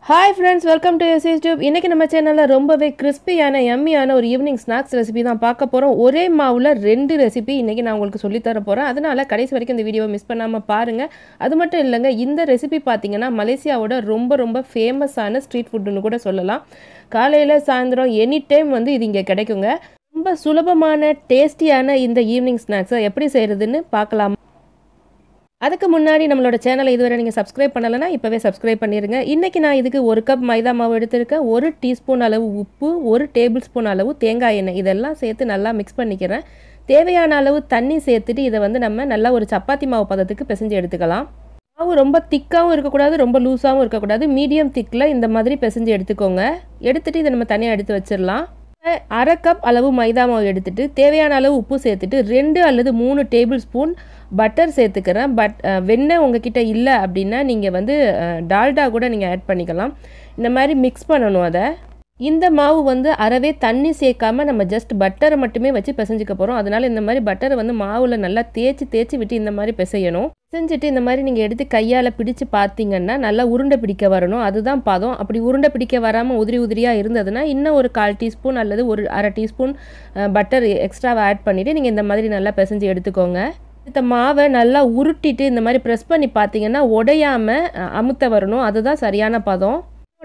Hi friends, welcome to YouTube. இன்னைக்கு நம்ம சேனல்ல ரொம்பவே கிறிஸ்பியான யம்மியான ஒரு ஈவினிங் ஸ்நாக்ஸ் ரெசிபி தான் பார்க்க போறோம். ஒரே மாவுல ரெண்டு ரெசிபி இன்னைக்கு நான் உங்களுக்கு சொல்லி தர போறேன். அதனால கடைசி வரைக்கும் இந்த வீடியோவை மிஸ் பண்ணாம பாருங்க. அது மட்டும் இல்லங்க, இந்த ரெசிபி பாத்தீங்கன்னா மலேசியாவோட ரொம்ப ஃபேமஸான ஸ்ட்ரீட் ஃபுட்னு கூட சொல்லலாம். காலையில சாயந்தரம் எனி டைம் வந்து இது இங்க கிடைக்குங்க. ரொம்ப சுலபமான டேஸ்டியான இந்த ஈவினிங் ஸ்நாக்ஸை எப்படி செய்யறதுன்னு பார்க்கலாம். அதுக்கு முன்னாடி நம்மளோட சேனலை இதுவரை நீங்கள் சப்ஸ்கிரைப் பண்ணலைன்னா இப்போவே சப்ஸ்கிரைப் பண்ணிடுங்க. இன்றைக்கி நான் இதுக்கு 1 கப் மைதா மாவு எடுத்திருக்கேன், 1 டீஸ்பூன் அளவு உப்பு, 1 டேபிள் ஸ்பூன் அளவு தேங்காய் எண்ணெய் இதெல்லாம் சேர்த்து நல்லா மிக்ஸ் பண்ணிக்கிறேன். தேவையான அளவு தண்ணி சேர்த்துட்டு இதை வந்து நம்ம நல்லா ஒரு சப்பாத்தி மாவு பதத்துக்கு பிசைஞ்சு எடுத்துக்கலாம். மாவு ரொம்ப திக்காகவும் இருக்கக்கூடாது, ரொம்ப லூஸாகவும் இருக்கக்கூடாது, மீடியம் திக்கில் இந்த மாதிரி பிசைஞ்சு எடுத்துக்கோங்க. எடுத்துகிட்டு இதை நம்ம தனியாக எடுத்து வச்சிடலாம். 1/2 கப் அளவு மைதா மாவு எடுத்துட்டு தேவையான அளவு உப்பு சேர்த்துட்டு 2 அல்லது 3 டேபிள் ஸ்பூன் பட்டர் சேர்த்துக்கிறேன். வெண்ணெய் உங்ககிட்ட இல்லை அப்படின்னா நீங்கள் வந்து டால்டா கூட நீங்கள் ஆட் பண்ணிக்கலாம். இந்த மாதிரி மிக்ஸ் பண்ணணும். அதை இந்த மாவு வந்து அறவே தண்ணி சேர்க்காம நம்ம ஜஸ்ட் பட்டரை மட்டுமே வச்சு பிசைஞ்சிக்க போகிறோம். அதனால இந்த மாதிரி பட்டரை வந்து மாவில் நல்லா தேய்ச்சி விட்டு இந்த மாதிரி பிசையணும். பிசைஞ்சிட்டு இந்த மாதிரி நீங்கள் எடுத்து கையால் பிடிச்சு பார்த்தீங்கன்னா நல்லா உருண்டை பிடிக்க வரணும். அதுதான் பதம். அப்படி உருண்டை பிடிக்க வராமல் உதிரியாக இருந்ததுன்னா இன்னும் ஒரு 1/4 டீஸ்பூன் அல்லது ஒரு 1/2 டீஸ்பூன் பட்டர் எக்ஸ்ட்ராவை ஆட் பண்ணிவிட்டு நீங்கள் இந்த மாதிரி நல்லா பிசைஞ்சு எடுத்துக்கோங்க. இந்த மாவை நல்லா உருட்டிட்டு இந்த மாதிரி ப்ரெஸ் பண்ணி பார்த்தீங்கன்னா உடையாமல் அமுத்த வரணும். அதுதான் சரியான பதம்.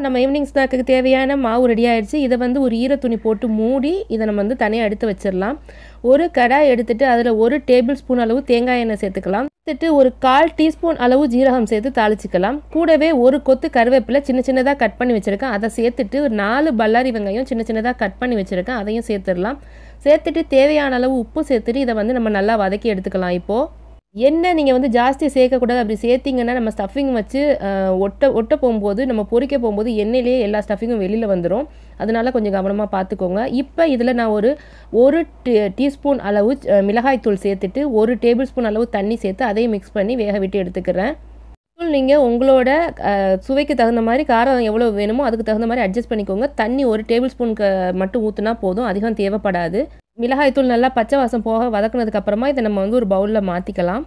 நம்ம ஈவினிங் ஸ்நாக்குக்கு தேவையான மாவு ரெடி ஆகிடுச்சு. இதை வந்து ஒரு ஈரத்துணி போட்டு மூடி இதை நம்ம வந்து தனியாக எடுத்து வச்சிடலாம். ஒரு கடாய் எடுத்துகிட்டு அதில் 1 டேபிள் ஸ்பூன் அளவு தேங்காய் எண்ணெய் சேர்த்துக்கலாம். சேர்த்துட்டு ஒரு 1/4 டீஸ்பூன் அளவு ஜீரகம் சேர்த்து தாளிச்சிக்கலாம். கூடவே ஒரு கொத்து கருவேப்பிலை சின்னதாக கட் பண்ணி வச்சுருக்கேன், அதை சேர்த்துட்டு ஒரு 4 பல்லாரி வெங்காயம் சின்னதாக கட் பண்ணி வச்சுருக்கேன், அதையும் சேர்த்துடலாம். சேர்த்துட்டு தேவையான அளவு உப்பு சேர்த்துட்டு இதை வந்து நம்ம நல்லா வதக்கி எடுத்துக்கலாம். இப்போது எண்ணெய் நீங்கள் வந்து ஜாஸ்தி சேர்க்கக்கூடாது. அப்படி சேர்த்திங்கன்னா நம்ம ஸ்டஃபிங் வச்சு ஒட்ட போகும்போது நம்ம பொரிக்க போகும்போது எண்ணெயிலேயே எல்லா ஸ்டஃபிங்கும் வெளியில் வந்துடும். அதனால கொஞ்சம் கவனமாக பார்த்துக்கோங்க. இப்போ இதில் நான் ஒரு டீஸ்பூன் அளவு மிளகாய்த்தூள் சேர்த்துட்டு 1 டேபிள் ஸ்பூன் அளவு தண்ணி சேர்த்து அதையும் மிக்ஸ் பண்ணி வேக விட்டு எடுத்துக்கிறேன். நீங்கள் உங்களோட சுவைக்கு தகுந்த மாதிரி காரம் எவ்வளோ வேணுமோ அதுக்கு தகுந்த மாதிரி அட்ஜஸ்ட் பண்ணிக்கோங்க. தண்ணி 1 டேபிள் ஸ்பூனுக்கு மட்டும் ஊற்றினா போதும், அதிகம் தேவைப்படாது. மிளகாய்த்தூள் நல்லா பச்சை வாசம் போக வதக்குனதுக்கு அப்புறமா இதை நம்ம வந்து ஒரு பவுலில் மாற்றிக்கலாம்.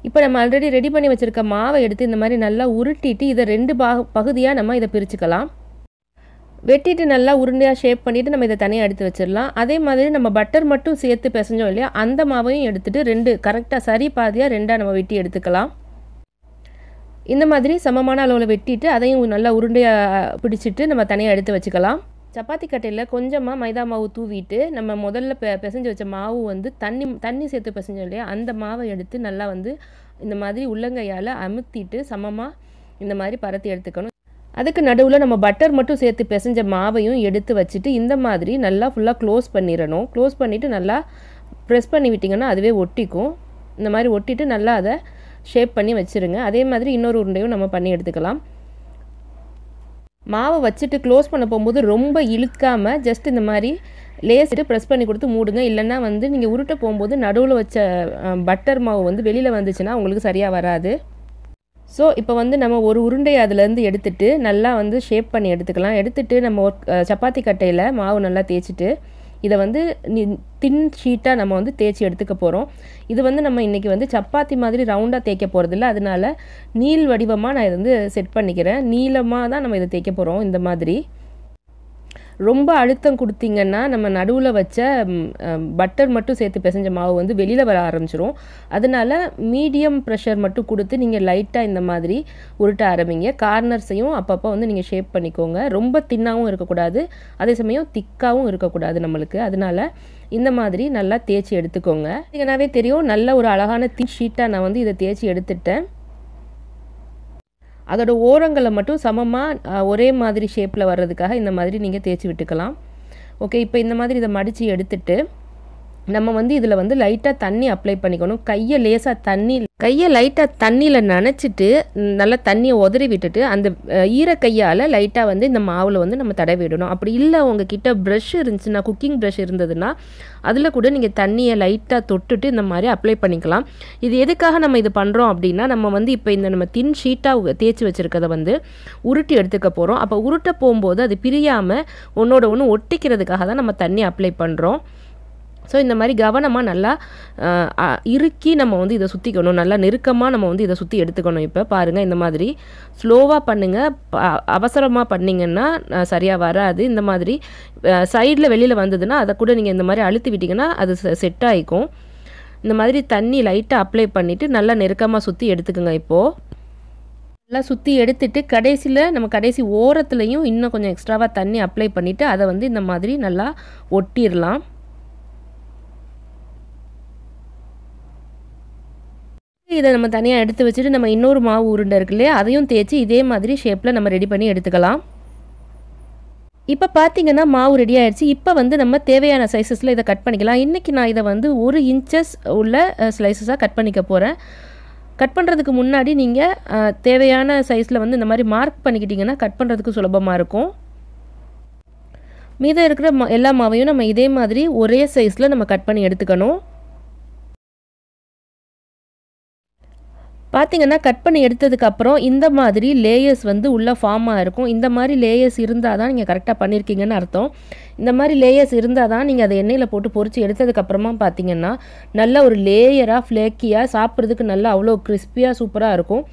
இப்போ நம்ம ஆல்ரெடி ரெடி பண்ணி வச்சுருக்க மாவை எடுத்து இந்த மாதிரி நல்லா உருட்டிட்டு இதை 2 பகுதியாக நம்ம இதை பிரிச்சுக்கலாம். வெட்டிட்டு நல்லா உருண்டையாக ஷேப் பண்ணிவிட்டு நம்ம இதை தனியாக எடுத்து வச்சிடலாம். அதே மாதிரி நம்ம பட்டர் மட்டும் சேர்த்து பிசைஞ்சோம் இல்லையா, அந்த மாவையும் எடுத்துகிட்டு 2 கரெக்டாக சரி பாதியாக 2ஆக நம்ம வெட்டி எடுத்துக்கலாம். இந்த மாதிரி சமமான அளவில் வெட்டிட்டு அதையும் நல்லா உருண்டையாக பிடிச்சிட்டு நம்ம தனியாக எடுத்து வச்சுக்கலாம். சப்பாத்தி கட்டையில் கொஞ்சமாக மைதா மாவு தூவிட்டு நம்ம முதல்ல பிசைஞ்சு வச்ச மாவு வந்து தண்ணி சேர்த்து பிசைஞ்சோம் இல்லையா, அந்த மாவை எடுத்து நல்லா வந்து இந்த மாதிரி உள்ளங்கையால் அமுத்திட்டு சமமாக இந்த மாதிரி பரத்தி எடுத்துக்கணும். அதுக்கு நடுவில் நம்ம பட்டர் மட்டும் சேர்த்து பிசைஞ்ச மாவையும் எடுத்து வச்சுட்டு இந்த மாதிரி நல்லா ஃபுல்லாக க்ளோஸ் பண்ணிடணும். க்ளோஸ் பண்ணிவிட்டு நல்லா ப்ரெஸ் பண்ணி விட்டிங்கன்னா அதுவே ஒட்டிக்கும். இந்த மாதிரி ஒட்டிட்டு நல்லா அதை ஷேப் பண்ணி வச்சுருங்க. அதே மாதிரி இன்னொரு உருண்டையும் நம்ம பண்ணி எடுத்துக்கலாம். மாவை வச்சுட்டு க்ளோஸ் பண்ண போகும்போது ரொம்ப இழுக்காமல் ஜஸ்ட் இந்த மாதிரி லேசிட்டு ப்ரெஸ் பண்ணி கொடுத்து மூடுங்க. இல்லைன்னா வந்து நீங்கள் உருட்ட போகும்போது நடுவில் வச்ச பட்டர் மாவு வந்து வெளியில் வந்துச்சுன்னா உங்களுக்கு சரியாக வராது. ஸோ இப்போ வந்து நம்ம ஒரு உருண்டையை அதுலேருந்து எடுத்துகிட்டு நல்லா வந்து ஷேப் பண்ணி எடுத்துக்கலாம். எடுத்துகிட்டு நம்ம சப்பாத்தி கட்டையில் மாவு நல்லா தேய்ச்சிட்டு இதை வந்து தின் ஷீட்டாக நம்ம வந்து தேய்ச்சி எடுத்துக்க போகிறோம். இது வந்து நம்ம இன்றைக்கி வந்து சப்பாத்தி மாதிரி ரவுண்டாக தேய்க்க போகிறதில்ல, அதனால நீள் வடிவமாக நான் இதை வந்து செட் பண்ணிக்கிறேன். நீளமாக தான் நம்ம இதை தேய்க்க போகிறோம். இந்த மாதிரி ரொம்ப அழுத்தம் கொடுத்தீங்கன்னா நம்ம நடுவில் வச்ச பட்டர் மட்டும் சேர்த்து பிசைஞ்ச மாவு வந்து வெளியில் வர ஆரம்பிச்சிரும். அதனால மீடியம் ப்ரெஷர் மட்டும் கொடுத்து நீங்கள் லைட்டாக இந்த மாதிரி உருட்ட ஆரம்பிங்க. கார்னர்ஸையும் அப்பப்போ வந்து நீங்கள் ஷேப் பண்ணிக்கோங்க. ரொம்ப தின்னாகவும் இருக்கக்கூடாது, அதே சமயம் திக்காகவும் இருக்கக்கூடாது நம்மளுக்கு. அதனால இந்த மாதிரி நல்லா தேய்ச்சி எடுத்துக்கோங்க. இதுனாவே தெரியும் நல்ல ஒரு அழகான தின் ஷீட்டாக நான் வந்து இதை தேய்ச்சி எடுத்துட்டேன். அதோட ஓரங்களை மட்டும் சமமாக ஒரே மாதிரி ஷேப்பில் வர்றதுக்காக இந்த மாதிரி நீங்கள் தேய்ச்சி விட்டுக்கலாம். ஓகே, இப்போ இந்த மாதிரி இதை மடித்து எடுத்துட்டு நம்ம வந்து இதில் வந்து லைட்டாக தண்ணி அப்ளை பண்ணிக்கணும். கையை லைட்டாக தண்ணியில் நனைச்சிட்டு நல்லா தண்ணியை உதறி விட்டுட்டு அந்த ஈர கையால் லைட்டாக வந்து இந்த மாவில் வந்து நம்ம தடவி விடணும். அப்படி இல்லை உங்ககிட்ட ப்ரஷ் இருந்துச்சுன்னா, குக்கிங் ப்ரஷ் இருந்ததுன்னா அதில் கூட நீங்கள் தண்ணியை லைட்டாக தொட்டுட்டு இந்த மாதிரி அப்ளை பண்ணிக்கலாம். இது எதுக்காக நம்ம இது பண்ணுறோம் அப்படின்னா, நம்ம வந்து இப்போ இந்த நம்ம தின் ஷீட்டாக தேய்ச்சி வச்சுருக்கதை வந்து உருட்டி எடுத்துக்க போகிறோம். அப்போ உருட்ட போகும்போது அது பிரியாமல் ஒன்றோட ஒன்று ஒட்டிக்கிறதுக்காக தான் நம்ம தண்ணி அப்ளை பண்ணுறோம். ஸோ இந்த மாதிரி கவனமாக நல்லா இறுக்கி நம்ம வந்து இதை சுற்றிக்கணும், நல்லா நெருக்கமாக நம்ம வந்து இதை சுற்றி எடுத்துக்கணும். இப்போ பாருங்கள், இந்த மாதிரி ஸ்லோவாக பண்ணுங்கள், அவசரமாக பண்ணிங்கன்னா சரியாக வராது. இந்த மாதிரி சைடில் வெளியில் வந்ததுன்னா அதை கூட நீங்கள் இந்த மாதிரி அழுத்தி விட்டிங்கன்னா அது செட் ஆகிக்கும். இந்த மாதிரி தண்ணி லைட்டாக அப்ளை பண்ணிவிட்டு நல்லா நெருக்கமாக சுற்றி எடுத்துக்கோங்க. இப்போது நல்லா சுற்றி எடுத்துட்டு கடைசி ஓரத்துலையும் இன்னும் கொஞ்சம் எக்ஸ்ட்ராவாக தண்ணி அப்ளை பண்ணிவிட்டு அதை வந்து இந்த மாதிரி நல்லா ஒட்டிடலாம். இதை நம்ம தனியாக எடுத்து வச்சுட்டு நம்ம இன்னொரு மாவு உருண்டை இருக்கு இல்லையா, அதையும் தேய்ச்சி இதே மாதிரி ஷேப்பில் நம்ம ரெடி பண்ணி எடுத்துக்கலாம். இப்போ பார்த்தீங்கன்னா மாவு ரெடி ஆகிடுச்சு. இப்போ வந்து நம்ம தேவையான சைஸஸில் இதை கட் பண்ணிக்கலாம். இன்றைக்கி நான் இதை வந்து 1 இன்ச்சஸ் உள்ள ஸ்லைசஸாக கட் பண்ணிக்க போகிறேன். கட் பண்ணுறதுக்கு முன்னாடி நீங்கள் தேவையான சைஸில் வந்து இந்த மாதிரி மார்க் பண்ணிக்கிட்டிங்கன்னா கட் பண்ணுறதுக்கு சுலபமாக இருக்கும். மீதம் இருக்கிற எல்லா மாவையும் நம்ம இதே மாதிரி ஒரே சைஸில் நம்ம கட் பண்ணி எடுத்துக்கணும். பார்த்திங்கன்னா கட் பண்ணி எடுத்ததுக்கப்புறம் இந்த மாதிரி லேயர்ஸ் வந்து உள்ளே ஃபார்ம் ஆகிருக்கும். இந்த மாதிரி லேயர்ஸ் இருந்தால் தான் நீங்கள் கரெக்டாக பண்ணியிருக்கீங்கன்னு அர்த்தம். இந்த மாதிரி லேயர்ஸ் இருந்தால் தான் நீங்கள் அதை எண்ணெயில் போட்டு பொரித்து எடுத்ததுக்கப்புறமா பார்த்திங்கன்னா நல்ல ஒரு லேயராக ஃப்ளேக்கியாக சாப்பிட்றதுக்கு நல்லா அவ்வளோ கிறிஸ்பியாக சூப்பராக இருக்கும்.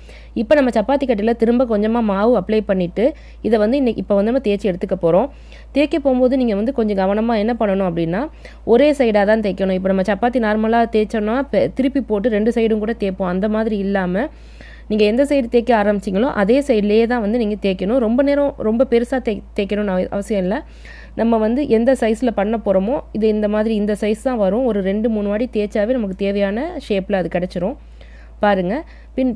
இப்போ நம்ம சப்பாத்தி கட்டையில் திரும்ப கொஞ்சமாக மாவு அப்ளை பண்ணிவிட்டு இதை வந்து இப்போ வந்து நம்ம தேய்ச்சி எடுத்துக்க போகிறோம். தேய்க்க போகும்போது நீங்கள் வந்து கொஞ்சம் கவனமாக என்ன பண்ணணும் அப்படின்னா ஒரே சைடாக தான் தேய்க்கணும். இப்போ நம்ம சப்பாத்தி நார்மலாக தேய்ச்சோன்னா திருப்பி போட்டு 2 சைடும் கூட தேய்ப்போம். அந்த மாதிரி இல்லாமல் நீங்கள் எந்த சைடு தேய்க்க ஆரம்பிச்சிங்களோ அதே சைட்லேயே தான் வந்து நீங்கள் தேய்க்கணும். ரொம்ப நேரம் ரொம்ப பெருசாக தேய்க்கணும்னு அவசியம் இல்லை. நம்ம வந்து எந்த சைஸில் பண்ண போகிறோமோ இது இந்த மாதிரி இந்த சைஸ் தான் வரும். ஒரு 2-3 வாட்டி தேய்ச்சாவே நமக்கு தேவையான ஷேப்பில் அது கிடச்சிரும். பாருங்கள்,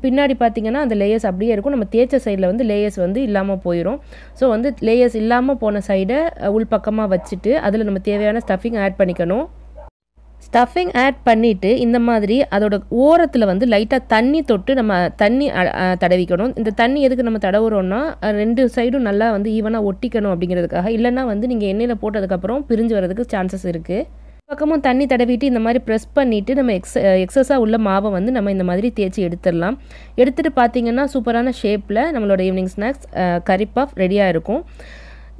பின்னாடி பார்த்திங்கன்னா அந்த லேயர்ஸ் அப்படியே இருக்கும். நம்ம தேய்ச்ச சைடில் வந்து லேயர்ஸ் வந்து இல்லாமல் போயிடும். ஸோ வந்து லேயர்ஸ் இல்லாமல் போன சைடை உள்பக்கமாக வச்சுட்டு அதில் நம்ம தேவையான ஸ்டஃபிங் ஆட் பண்ணிக்கணும். ஸ்டஃபிங் ஆட் பண்ணிவிட்டு இந்த மாதிரி அதோட ஓரத்தில் வந்து லைட்டாக தண்ணி தொட்டு நம்ம தண்ணி தடவிக்கணும். இந்த தண்ணி எதுக்கு நம்ம தடவுறோன்னா 2 சைடும் நல்லா வந்து ஈவனாக ஒட்டிக்கணும் அப்படிங்கிறதுக்காக. இல்லைன்னா வந்து நீங்கள் எண்ணெயில் போட்டதுக்கப்புறம் பிரிஞ்சு வரதுக்கு சான்சஸ் இருக்குது. பக்கமும் தண்ணி தடவிட்டு இந்த மாதிரி ப்ரெஸ் பண்ணிவிட்டு நம்ம எக்ஸஸாக உள்ள மாவை வந்து நம்ம இந்த மாதிரி தேய்ச்சி எடுத்துடலாம். எடுத்துகிட்டு பார்த்திங்கன்னா சூப்பரான ஷேப்பில் நம்மளோட ஈவினிங் ஸ்நாக்ஸ் கறி பஃப் ரெடியாக இருக்கும்.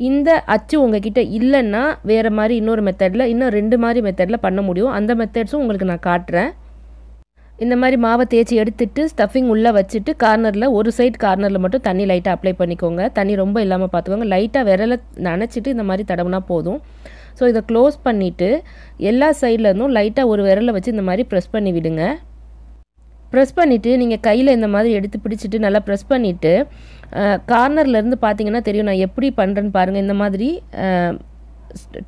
இந்த அச்சு உங்ககிட்ட இல்லைன்னா வேறு மாதிரி இன்னொரு மெத்தடில் இன்னும் 2 மாதிரி மெத்தடில் பண்ண முடியும். அந்த மெத்தட்ஸும் உங்களுக்கு நான் காட்டுறேன். இந்த மாதிரி மாவை தேய்ச்சி எடுத்துட்டு ஸ்டஃபிங் உள்ளே வச்சுட்டு கார்னரில் ஒரு சைடு கார்னரில் மட்டும் தண்ணி லைட்டாக அப்ளை பண்ணிக்கோங்க. தண்ணி ரொம்ப இல்லாமல் பார்த்துக்கோங்க. லைட்டாக விரலை நனைச்சிட்டு இந்த மாதிரி தடவுனா போதும். ஸோ இதை க்ளோஸ் பண்ணிவிட்டு எல்லா சைட்லேருந்தும் லைட்டாக ஒரு விரலை வச்சு இந்த மாதிரி ப்ரெஸ் பண்ணி விடுங்க. ப்ரெஸ் பண்ணிவிட்டு நீங்கள் கையில் இந்த மாதிரி எடுத்து பிடிச்சிட்டு நல்லா ப்ரெஸ் பண்ணிவிட்டு கார்னர்லேருந்து பார்த்தீங்கன்னா தெரியும் நான் எப்படி பண்ணுறேன்னு பாருங்கள். இந்த மாதிரி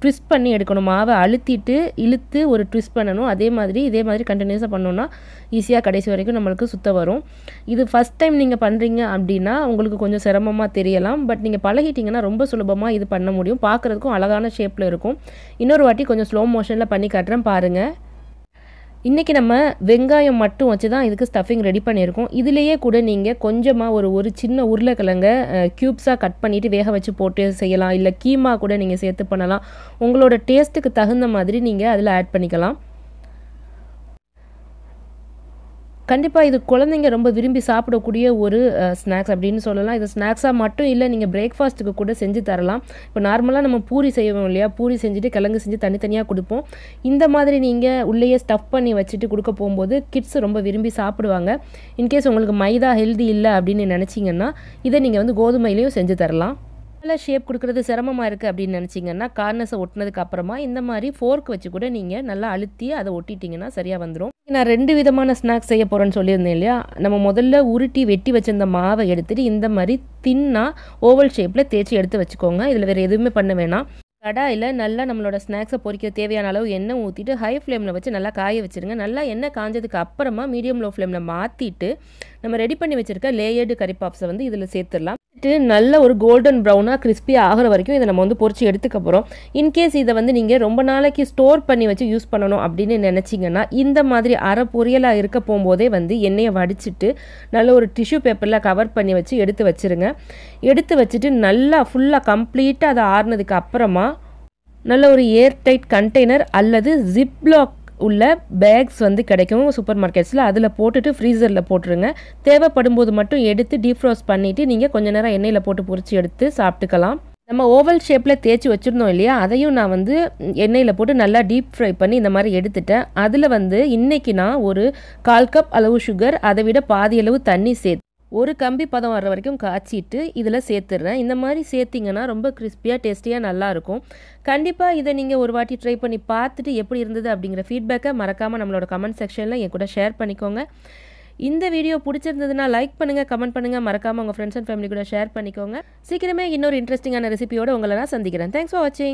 ட்விஸ்ட் பண்ணி எடுக்கணும். மாவை அழுத்திட்டு இழுத்து ஒரு ட்விஸ்ட் பண்ணணும். இதே மாதிரி கண்டினியூஸாக பண்ணோன்னா ஈஸியாக கடைசி வரைக்கும் நம்மளுக்கு சுத்த வரும். இது ஃபஸ்ட் டைம் நீங்கள் பண்ணுறீங்க அப்படின்னா உங்களுக்கு கொஞ்சம் சிரமமாக தெரியலாம். பட் நீங்கள் பழகிட்டிங்கன்னா ரொம்ப சுலபமாக இது பண்ண முடியும். பார்க்குறதுக்கும் அழகான ஷேப்பில் இருக்கும். இன்னொரு வாட்டி கொஞ்சம் ஸ்லோ மோஷனில் பண்ணி காட்டுறேன் பாருங்கள். இன்றைக்கி நம்ம வெங்காயம் மட்டும் வச்சு தான் இதுக்கு ஸ்டஃபிங் ரெடி பண்ணியிருக்கோம். இதிலேயே கூட நீங்கள் கொஞ்சமாக ஒரு சின்ன உருளைக்கிழங்கை க்யூப்ஸாக கட் பண்ணிவிட்டு வேக வச்சு போட்டு செய்யலாம். இல்லை கீமா கூட நீங்கள் சேர்த்து பண்ணலாம். உங்களோட டேஸ்ட்டுக்கு தகுந்த மாதிரி நீங்கள் அதில் ஆட் பண்ணிக்கலாம். கண்டிப்பாக இது குழந்தைங்க ரொம்ப விரும்பி சாப்பிடக்கூடிய ஒரு ஸ்நாக்ஸ் அப்படின்னு சொல்லலாம். இது ஸ்நாக்ஸாக மட்டும் இல்லை, நீங்கள் பிரேக்ஃபாஸ்ட்டுக்கு கூட செஞ்சு தரலாம். இப்போ நார்மலாக நம்ம பூரி செய்வோம் இல்லையா, பூரி செஞ்சுட்டு கிழங்கு செஞ்சு தனித்தனியாக கொடுப்போம். இந்த மாதிரி நீங்கள் உள்ளேயே ஸ்டஃப் பண்ணி வச்சுட்டு கொடுக்க போகும்போது கிட்ஸ் ரொம்ப விரும்பி சாப்பிடுவாங்க. இன்கேஸ் உங்களுக்கு மைதா ஹெல்தி இல்லை அப்படின்னு நினச்சிங்கன்னா இதை நீங்கள் வந்து கோதுமையிலையும் செஞ்சு தரலாம். நல்லா ஷேப் கொடுக்குறது சிரமமாக இருக்குது அப்படின்னு நினச்சிங்கன்னா கார்னஸை ஒட்டினதுக்கு அப்புறமா இந்த மாதிரி ஃபோர்க் வச்சு கூட நீங்கள் நல்லா அழுத்தி அதை ஒட்டிட்டிங்கன்னா சரியாக வந்துடும். நான் 2 விதமான ஸ்நாக்ஸ் செய்ய போகிறேன்னு சொல்லியிருந்தேன் இல்லையா. நம்ம முதல்ல உருட்டி வெட்டி வச்சிருந்த மாவை எடுத்துகிட்டு இந்த மாதிரி தின்னாக ஓவல் ஷேப்பில் தேய்ச்சி எடுத்து வச்சுக்கோங்க. இதில் வேறு எதுவுமே பண்ண வேணாம். கடாயில் நல்லா நம்மளோட ஸ்நாக்ஸை பொரிக்க தேவையான அளவு எண்ணெய் ஊற்றிட்டு ஹை ஃப்ளேமில் வச்சு நல்லா காய வச்சுருங்க. நல்லா எண்ணெய் காஞ்சதுக்கு அப்புறமா மீடியம் லோ ஃப்ளேமில் மாற்றிட்டு நம்ம ரெடி பண்ணி வச்சுருக்க லேயர்டு கறி பஃப்ஸை வந்து இதில் சேர்த்துடலாம். நல்ல ஒரு கோல்டன் ப்ரௌனாக கிறிஸ்பியாக ஆகிற வரைக்கும் இதை நம்ம வந்து பொரிச்சு எடுத்துக்க போகிறோம். இன்கேஸ் இதை வந்து நீங்கள் ரொம்ப நாளைக்கு ஸ்டோர் பண்ணி வச்சு யூஸ் பண்ணணும் அப்படின்னு நினச்சிங்கன்னா இந்த மாதிரி அரை பொரியலாக இருக்க போகும்போதே வந்து எண்ணெயை வடிச்சிட்டு நல்ல ஒரு டிஷ்யூ பேப்பரில் கவர் பண்ணி வச்சு எடுத்து வச்சுருங்க. எடுத்து வச்சுட்டு நல்லா ஃபுல்லாக கம்ப்ளீட்டாக அதை ஆறுனதுக்கு அப்புறமா நல்ல ஒரு ஏர் டைட் கண்டெய்னர் அல்லது ஜிப்லாக் உள்ள பேக்ஸ் வந்து கிடைக்கும் சூப்பர் மார்க்கெட்ஸில். அதில் போட்டுட்டு ஃப்ரீசரில் போட்டுருங்க. தேவைப்படும் போது மட்டும் எடுத்து டீஃப்ரோஸ்ட் பண்ணிவிட்டு நீங்கள் கொஞ்சம் நேரம் எண்ணெயில் போட்டு பொரிச்சு எடுத்து சாப்பிட்டுக்கலாம். நம்ம ஓவல் ஷேப்பில் தேய்ச்சி வச்சுருந்தோம் இல்லையா, அதையும் நான் வந்து எண்ணெயில் போட்டு நல்லா டீப் ஃப்ரை பண்ணி இந்த மாதிரி எடுத்துட்டேன். அதில் வந்து இன்றைக்கி நான் ஒரு 1/4 கப் அளவு சுகர், அதை விட பாதி அளவு தண்ணி சேர்த்து ஒரு கம்பி பதம் வர்ற வரைக்கும் காய்ச்சிட்டு இதில் சேர்த்துடுறேன். இந்த மாதிரி சேர்த்திங்கன்னா ரொம்ப கிறிஸ்பியாக டேஸ்டியாக நல்லாயிருக்கும். கண்டிப்பாக இதை நீங்கள் ஒரு வாட்டி ட்ரை பண்ணி பார்த்துட்டு எப்படி இருந்தது அப்படிங்கிற ஃபீட்பேக்கை மறக்காமல் நம்மளோட கமெண்ட் செக்ஷனில் என் கூட ஷேர் பண்ணிக்கோங்க. இந்த வீடியோ பிடிச்சிருந்ததுன்னா லைக் பண்ணுங்கள், கமெண்ட் பண்ணுங்கள், மறக்காமல் உங்கள் ஃப்ரெண்ட்ஸ் அண்ட் ஃபேமிலி கூட ஷேர் பண்ணிக்கோங்க. சீக்கிரமே இன்னொரு இன்ட்ரெஸ்டிங்கான ரெசிபியோடு உங்களை நான் சந்திக்கிறேன். தேங்க்ஸ் ஃபார் வாட்சிங்.